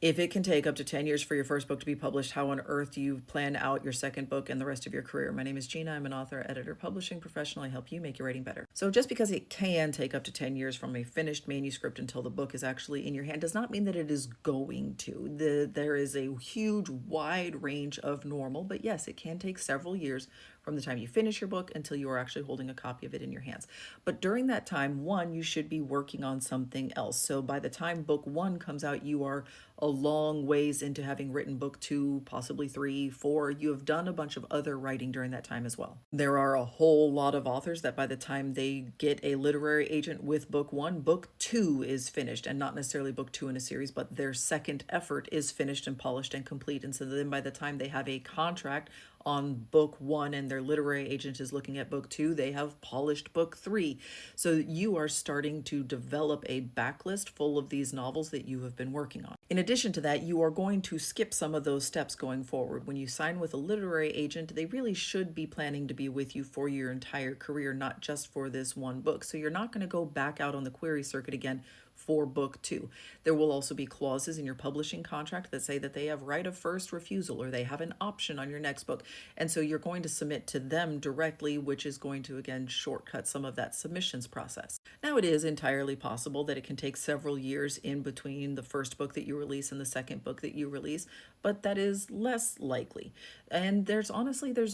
If it can take up to 10 years for your first book to be published, how on earth do you plan out your second book and the rest of your career? My name is Gina. I'm an author, editor, publishing professional. I help you make your writing better. So just because it can take up to 10 years from a finished manuscript until the book is actually in your hand does not mean that it is going to. There is a huge, wide range of normal, but yes, it can take several years from the time you finish your book until you are actually holding a copy of it in your hands. But during that time, one, you should be working on something else. So by the time book one comes out, you are a long ways into having written book two, possibly three, four. You have done a bunch of other writing during that time as well. There are a whole lot of authors that by the time they get a literary agent with book one, book two is finished, and not necessarily book two in a series, but their second effort is finished and polished and complete. And so then by the time they have a contract on book one and their literary agent is looking at book two, they have polished book three. So you are starting to develop a backlist full of these novels that you have been working on. In addition to that, you are going to skip some of those steps going forward. When you sign with a literary agent, they really should be planning to be with you for your entire career, not just for this one book. So you're not going to go back out on the query circuit again for book two. There will also be clauses in your publishing contract that say that they have right of first refusal or they have an option on your next book. And so you're going to submit to them directly, which is going to, again, shortcut some of that submissions process. Now, it is entirely possible that it can take several years in between the first book that you release and the second book that you release, but that is less likely. And there's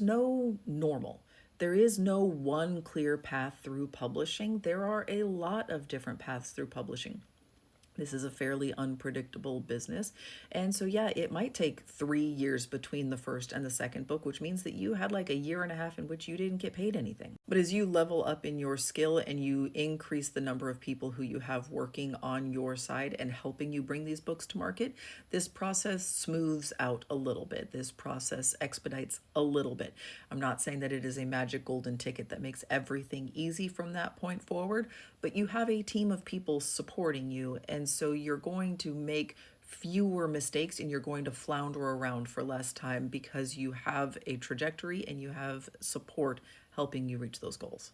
no normal. There is no one clear path through publishing. There are a lot of different paths through publishing. This is a fairly unpredictable business. And so, yeah, it might take 3 years between the first and the second book, which means that you had like a year and a half in which you didn't get paid anything. But as you level up in your skill and you increase the number of people who you have working on your side and helping you bring these books to market, this process smooths out a little bit. This process expedites a little bit. I'm not saying that it is a magic golden ticket that makes everything easy from that point forward, but you have a team of people supporting you, and so you're going to make fewer mistakes and you're going to flounder around for less time because you have a trajectory and you have support helping you reach those goals.